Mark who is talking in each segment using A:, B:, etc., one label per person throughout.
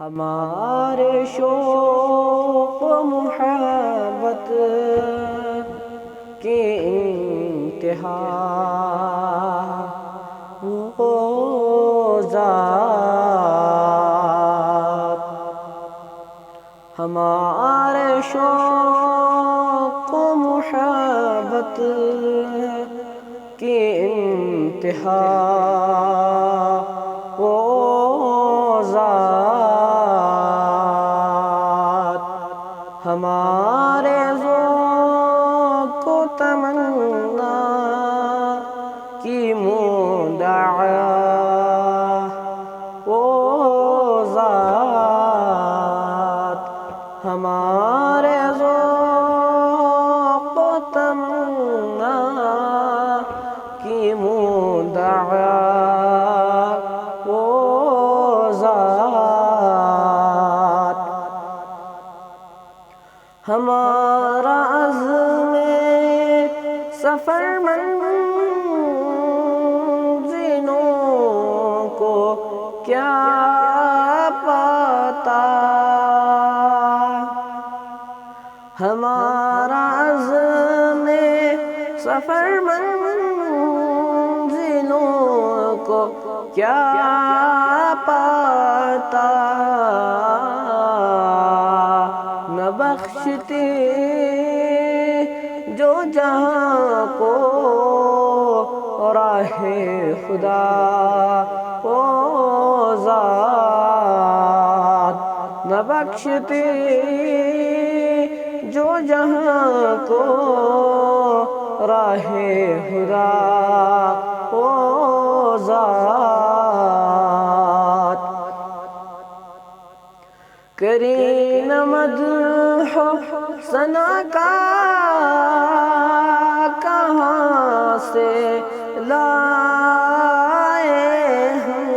A: ہمارے شوق و محبت کی انتہا وہ ذات، ہمارے شوق و محبت کی انتہا وہ ذات، ہمارے ذوق و تمنا کی مدعا وہ ذات، ہمارے ذوق و تمنا کی مدعا وہ ذات، ہمارا عزم سفر منزلوں کو کیا پتا، ہمارا عزم سفر منزلوں کو کیا پتا، نہ بخشتی جو جہاں کو راہ خدا وہ ذات، نہ بخشتی جو جہاں کو راہ خدا وہ ذات، کریں نہ مدح و ثنا کا کہاں سے لائے ہم،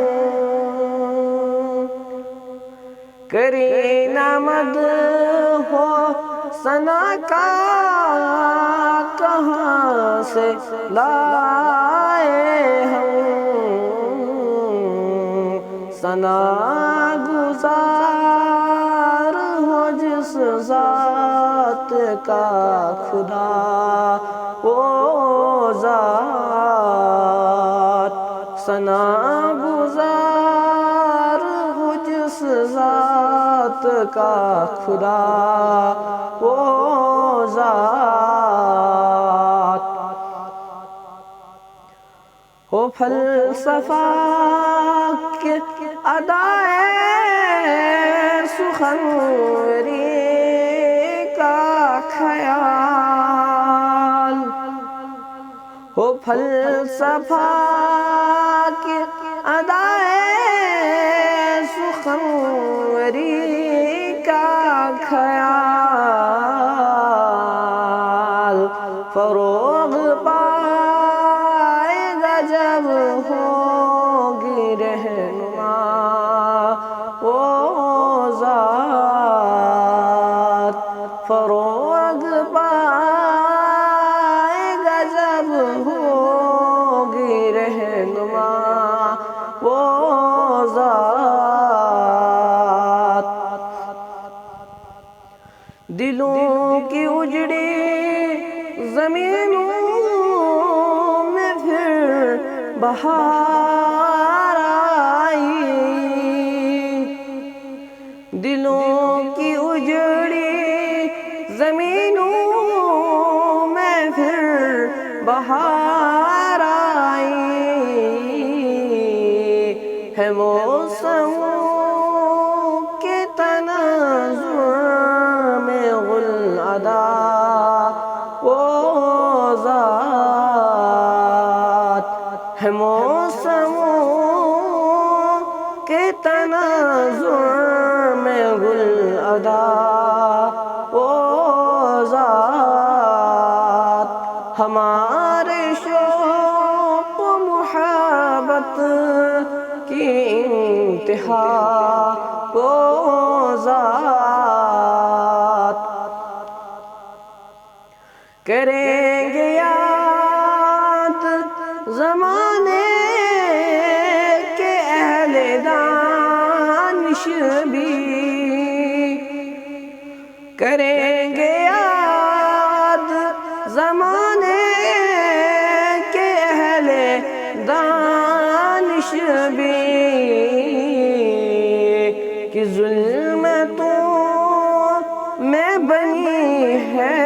A: کریں نہ مدح و ثنا کا کہاں سے لائے ہم، ثنا گزار ہو جس ذات کا خدا وہ ذات، ثنا گزار ہو جس ذات کا خدا وہ ذات، ہو فلسفہ کے ادائے سخنوری کا خیال، ہو فلسفہ کے ادائے سخنوری کا خیال، فروغ پائے گا جب ہوگی رہنما وہ ذات، فروغ پائے گا جب ہوگی رہنما وہ ذات، دلوں کی اجڑی زمینوں میں پھر بہار آئی، دلوں کی اجڑی زمینوں میں پھر بہار آئی، ہے موسموں کے تناظر میں گل ادا وہ ذات، ہے موسموں کے تناظر میں گل ادا وہ ذات، ہمارے شوق و محبت کی انتہا وہ ذات، کریں گے یاد زمانے کے اہل دانش بھی بھی کریں گے یاد زمانے کے اہل دانش بھی کہ ظلمتوں میں بنی ہے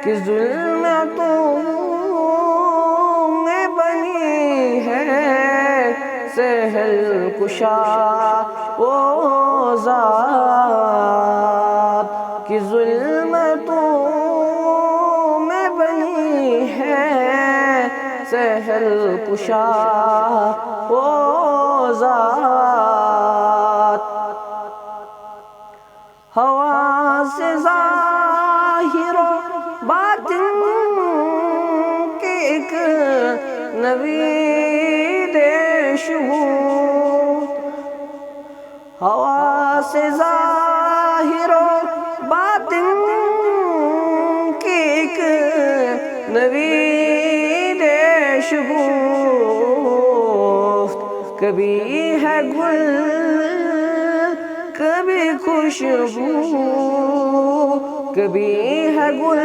A: کہ ظلمتوں میں بنی ہے سہل کشا وہ ذات کہ ظلمتوں میں بنی ہے سہل کشا وہ ذات ہوا سے ظاہر و باطن کے ایک نوید شہود ہوا سے ظاہر و باطن کی ایک نوید شگفت کبھی ہے گل کبھی خوشبو کبھی ہے گل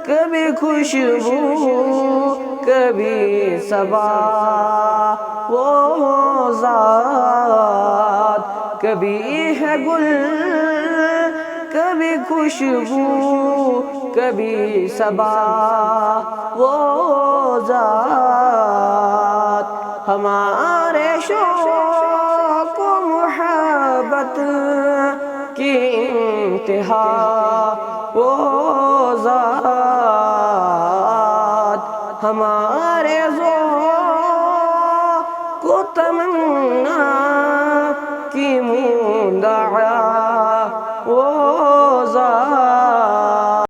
A: کبھی خوشبو کبھی صبا وہ ذات کبھی ہے گل کبھی خوشبو کبھی صبا وہ ذات ہمارے شوق و محبت کی انتہا وہ ذات ہمارے ذوق و تمنا کی مدعا وہ ذات